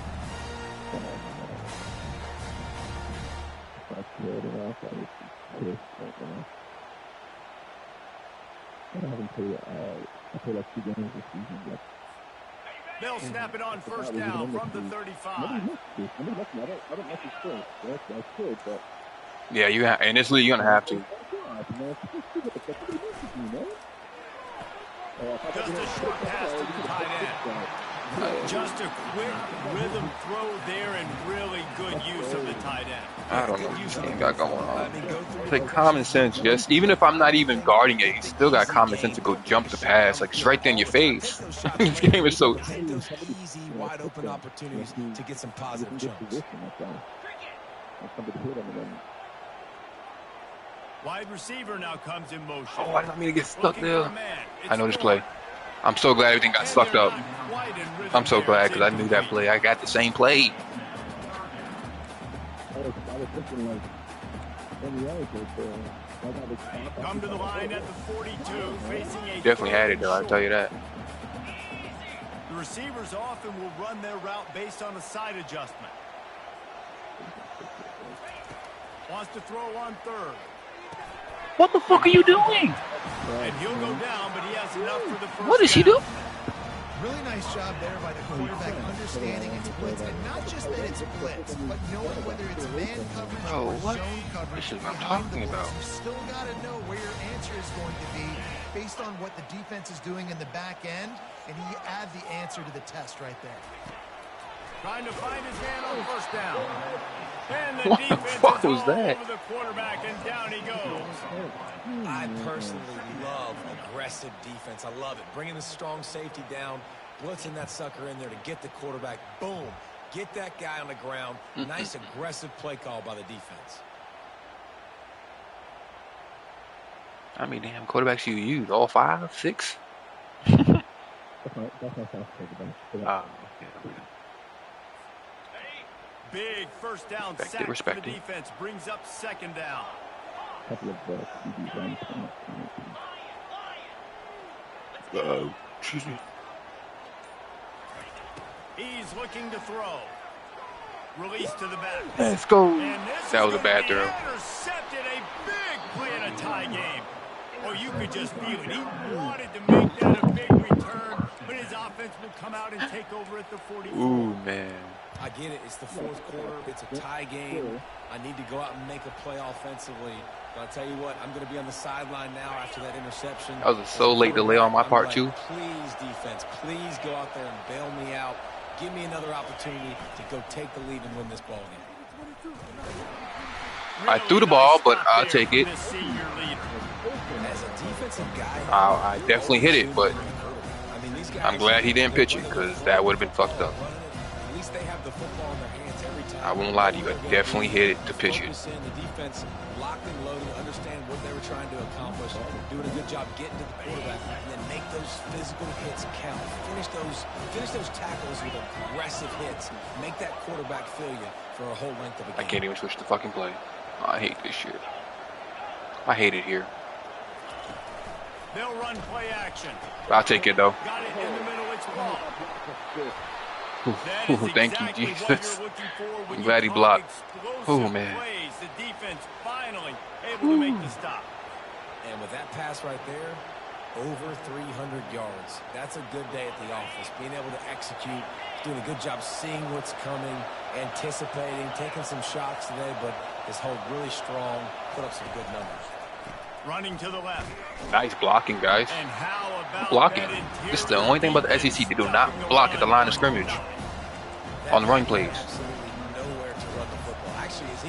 They'll snap it on first down from the 35. Yeah, in this league, you're gonna have to. Just a short pass to the tight end. Just a quick rhythm throw there and really good use of the tight end. I don't know what this game got going on. It's like common sense. Just even if I'm not even guarding it, you still got common sense to go jump the pass. Like it's right there in your face. This game is so. Take those easy, wide open opportunities to get some positive jumps. Wide receiver now comes in motion. Oh, I didn't mean to get stuck Looking for there. a man. I know It's this play. I'm so glad everything got sucked up. I'm so glad because I knew that play. I got the same play. Come to the line at the 42, facing a Definitely had it though, I'll tell you that. The receivers often will run their route based on a side adjustment. Wants to throw on third. What the fuck are you doing? And he'll go down, but he has enough for the first What does he down. do? Really nice job there by the quarterback understanding it's blitz, and not just that it's blitz, but knowing whether it's man coverage or zone coverage. This is what I'm talking about. You still got to know where your answer is going to be based on what the defense is doing in the back end, and he add the answer to the test right there. Trying to find his man on first down. And the What the defense fuck is was all that? over the quarterback, and down he goes. I personally love aggressive defense. I love it. Bringing the strong safety down, blitzing that sucker in there to get the quarterback. Boom. Get that guy on the ground. Nice aggressive play call by the defense. How many damn quarterbacks you use? All 5, 6? Big first down sack for the defense brings up second down. Excuse me. He's looking to throw. Release to the back. Let's go. That was a bad throw. Intercepted, a big play in a tie game. Oh, you could just feel it. He wanted to make that a big return, but his offense will come out and take over at the 44. Ooh, man. I get it. It's the fourth quarter. It's a tie game. I need to go out and make a play offensively. But I'll tell you what, I'm going to be on the sideline now after that interception. That was a so late delay on my part, too. Please, defense, please go out there and bail me out. Give me another opportunity to go take the lead and win this ball game. I threw the ball, but I'll take it. As a defensive guy, I definitely hit it, but I'm glad he didn't pitch it because that would have been fucked up. At least they have the football in their hands every time. I won't lie to you. I definitely hit it to pitch it. The defense locked and loaded, understand what they were trying to accomplish, doing a good job getting to the quarterback, and then make those physical hits count. Finish those tackles with aggressive hits. Make that quarterback feel you for a whole length of a game. I can't even switch the fucking play. I hate this shit. I hate it here. They'll run play action. I'll take it though. Got it in the middle, it's ball. Thank you, Jesus. I'm glad he blocked. Oh, man. Plays, the defense finally able to make the stop. And with that pass right there, over 300 yards. That's a good day at the office. Being able to execute, doing a good job seeing what's coming, anticipating, taking some shots today, but his hold really strong, put up some good numbers. Running to the left. Nice blocking, guys. And how about blocking. This is the only thing about the SEC. They do not block at the line of scrimmage on run plays.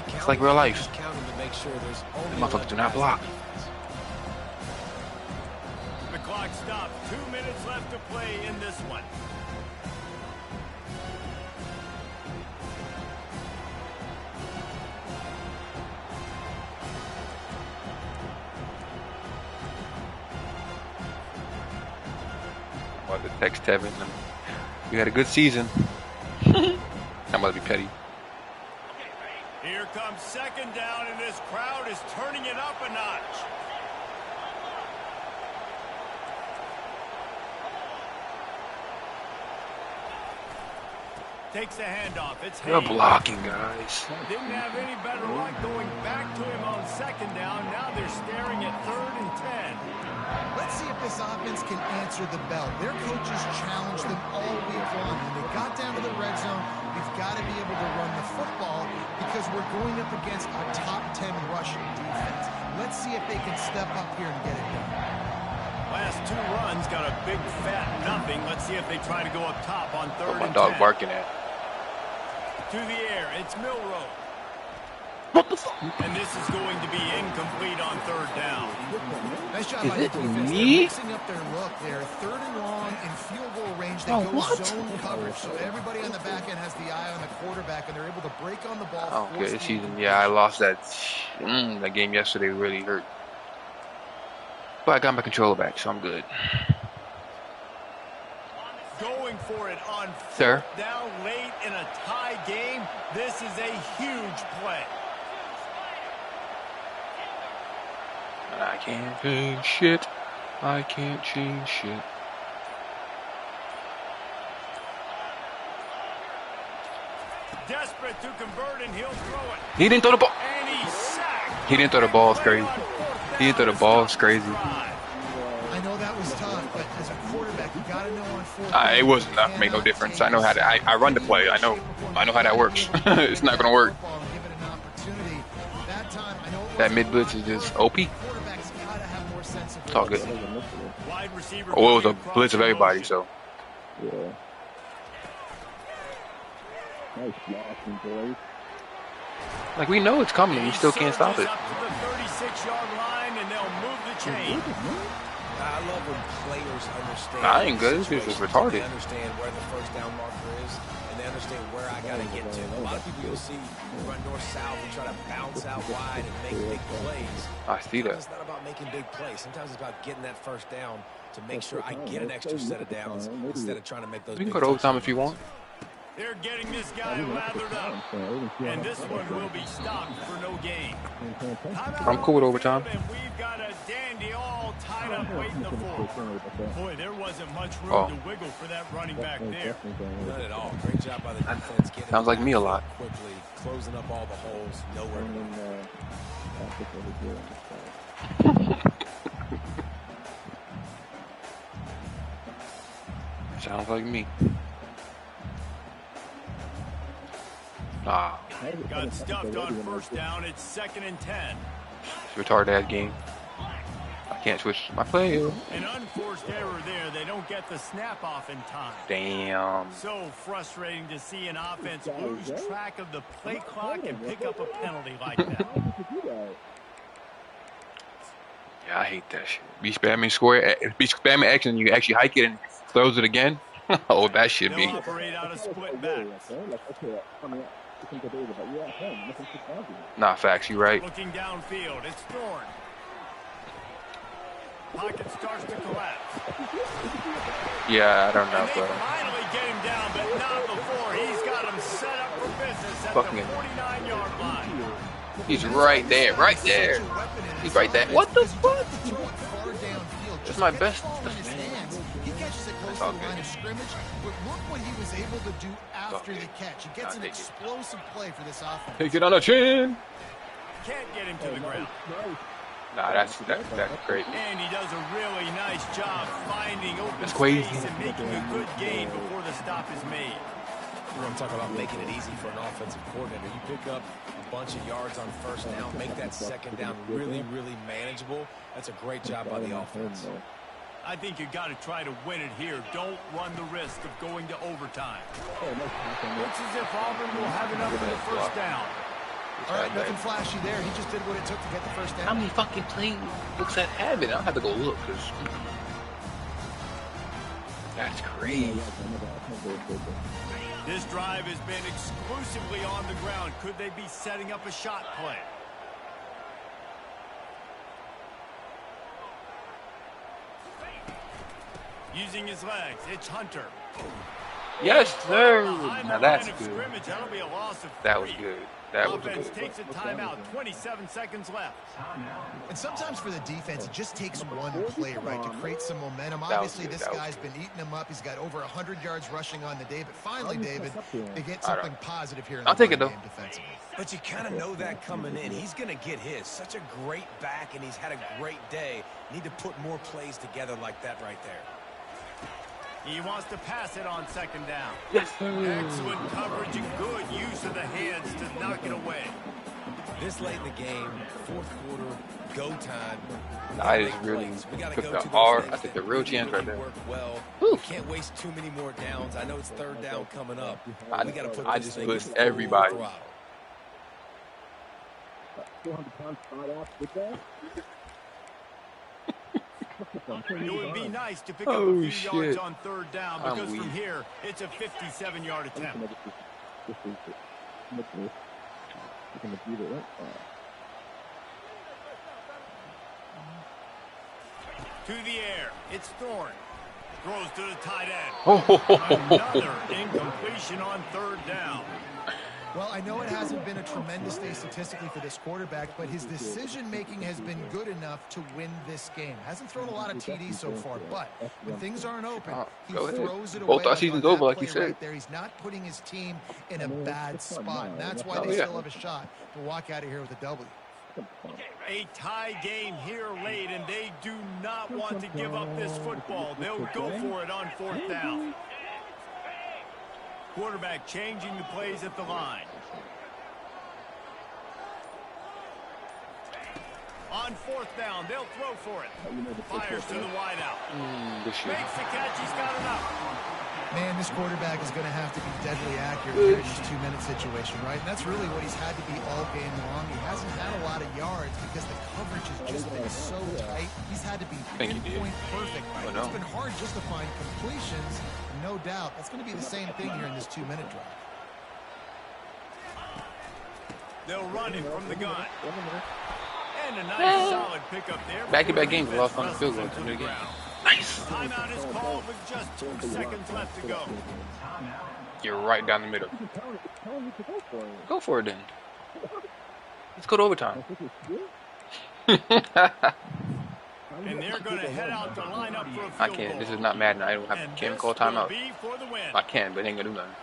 It's like real life. The motherfuckers do not block. The clock stopped. 2 minutes left to play in this one. I'm about to text Tevin. You had a good season. I'm about to be petty. Here comes second down, and this crowd is turning it up a notch. Takes a handoff. It's You're Hayes. blocking, guys. Didn't have any better luck going back to him on second down. Now they're staring at 3rd and 10. Let's see if this offense can answer the bell. Their coaches challenged them all week long. When they got down to the red zone, we've got to be able to run the football because we're going up against a top 10 rushing defense. Let's see if they can step up here and get it done. Last 2 runs got a big fat nothing. Let's see if they try to go up top on 3rd What my and dog 10. barking at? To the air, it's Milrow. What the fuck? And this is going to be incomplete on 3rd down. Nice job Is by the it defense. me? They're mixing up their look there. 3rd and long in field goal range. They Oh, go what? zone coverage. So everybody on the back end has the eye on the quarterback, and they're able to break on the ball. Okay, this season, yeah, I lost that. That game yesterday really hurt. But I got my controller back, so I'm good. Going for it on Sir? 4th down late in a tie game. This is a huge play. I can't change shit. I can't change shit. Desperate to convert, and he'll throw it. He didn't throw the ball. And he's sacked. He didn't throw the ball. It's crazy. He didn't throw the ball. It's crazy. I know that was tough, but as a quarterback, you got to know on It wasn't enough to make no difference. I know how to. I run the play. I know how that works. It's not gonna work. That mid blitz is just OP. It's all good. Oh, it was a blitz of everybody. So. Yeah. Nice blocking, boys. Like, we know it's coming, and you still can't stop it. Up to the 36-yard line, and they'll move the chain. I love when players understand. I ain't good. This is retarded. They understand where the first down marker is, and they understand where I got to get to. A lot of people you'll see run north-south and try to bounce out wide and make big plays. I see that. It's not about making big plays. Sometimes it's about getting that first down to make sure I get an extra set of downs instead of trying to make those. You can go to overtime if you want. They're getting this guy lathered up, and this one will be stopped for no gain. I'm cool with overtime. And we've got a dandy all tied up waiting the fourth. Boy, there wasn't much room to wiggle for that running back there. Not at all. Great job by the defense. Sounds like me a lot. Quickly closing up all the holes. Nowhere. Sounds like me. Ah. Got stuffed on first down. It's 2nd and 10. It's a retarded ass game. I can't switch my play. An unforced error there. They don't get the snap off in time. Damn. So frustrating to see an offense lose track of the play clock and pick up a penalty like that. Yeah, I hate that shit. Be spamming square, be spamming X and you actually hike it and throws it again. Oh, that should be. They'll operate out of split backs. Nah, facts. You right. Looking downfield, it's Thorne. Pocket starts to collapse. Yeah, I don't know, And they but finally get him down, but not before. He's got him set up for business at Fucking the 49-yard line. he's right there, right there. He's right there. What the fuck? That's my best. He catches it close to the line of scrimmage, but look what he was able to do after the catch. He gets an explosive play for this offense. Take it on the chin. Can't get him to the ground. Nah, that's great. And he does a really nice job finding open That's crazy. space and making a good gain before the stop is made. You want to talk about making it easy for an offensive coordinator. You pick up a bunch of yards on first down, make that second down really, really manageable. That's a great job by the offense. I think you got to try to win it here. Don't run the risk of going to overtime. Looks as if Auburn will have enough for the first down. All right, nothing flashy there. He just did what it took to get the first down. How many fucking plays looks that have it? I don't have to go look because that's crazy. This drive has been exclusively on the ground. Could they be setting up a shot play? Using his legs, it's Hunter. Yes, sir. Behind Now the that's line of good. scrimmage, that'll be a loss of That was 3. good. That was Offense good. takes a timeout, 27 seconds left. And sometimes for the defense, it just takes one play, right, to create some momentum. That was Obviously, good. this That was guy's been eating him up. He's got over 100 yards rushing on the day. But finally, David, they get something positive here in I'll the take it, though. game defensively. But you kind of know that coming in. He's going to get his. Such a great back, and he's had a great day. Need to put more plays together like that right there. He wants to pass it on second down. Yes, Excellent coverage and good use of the hands to knock it away. This late in the game, fourth quarter, go time. I just really took the R. I took the real chance right there. Well, Whew. we can't waste too many more downs. I know it's third down coming up. We got to put I this just thing blitzed full everybody. throttle. 400 pounds start off with that. It would be nice to pick up Oh, a few yards shit. on third down I'm because from weak. here, it's a 57-yard attempt. To the air, it's Thorne. Throws to the tight end. Another incompletion on third down. Well, I know it hasn't been a tremendous day statistically for this quarterback, but his decision-making has been good enough to win this game. Hasn't thrown a lot of TDs so far, but when things aren't open, he go ahead. throws it away. Both our like season's on that over, like you play said. right there. He's not putting his team in a bad spot, and that's why Oh, they yeah. still have a shot to walk out of here with a W. A tie game here late, and they do not want to give up this football. They'll go for it on 4th down. Quarterback changing the plays at the line. On 4th down, they'll throw for it. Fires to the wideout. Makes the catch. He's got enough. Man, this quarterback is going to have to be deadly accurate here in this 2-minute situation, right? And that's really what he's had to be all game long. He hasn't had a lot of yards because the coverage has just been so tight. He's had to be pinpoint perfect. Right? It's been hard just to find completions. No doubt. That's going to be the same thing here in this 2-minute drive. They'll run him from the gun. And a nice solid pickup there. Back-to-back games, a lot of fun field goals in the game. Nice. Timeout is called with just 2 seconds left to go. You're right down the middle. Go for it then. Let's go to overtime. And they're going to head out to line up for a field I can't. goal. This is not Madden. I don't have can't call timeout. I can, but it ain't gonna do nothing.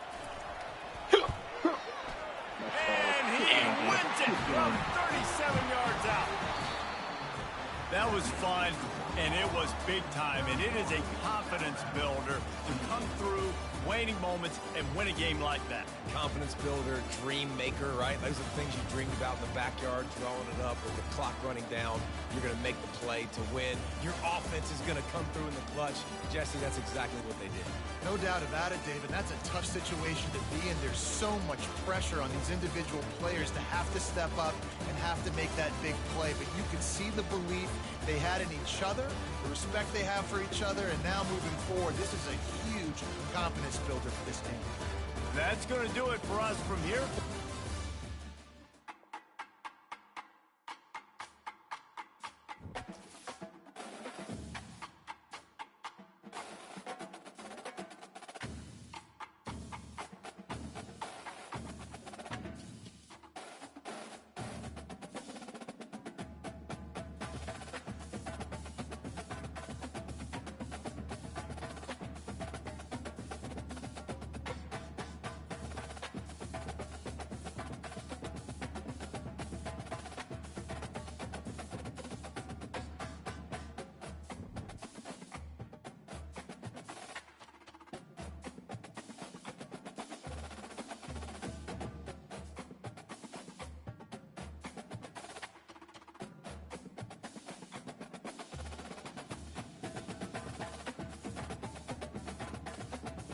And he wins it from 37 yards out. That was fun, and it was big time, and it is a confidence builder to come through waning moments and win a game like that. Confidence builder, dream maker, right? Those are the things you dreamed about in the backyard, throwing it up with the clock running down. You're going to make the play to win. Your offense is going to come through in the clutch. Jesse, that's exactly what they did. No doubt about it, David. That's a tough situation to be in. There's so much pressure on these individual players to have to step up and have to make that big play. But you can see the belief they had in each other, the respect they have for each other, and now moving forward, this is a huge confidence builder for this team. That's going to do it for us from here.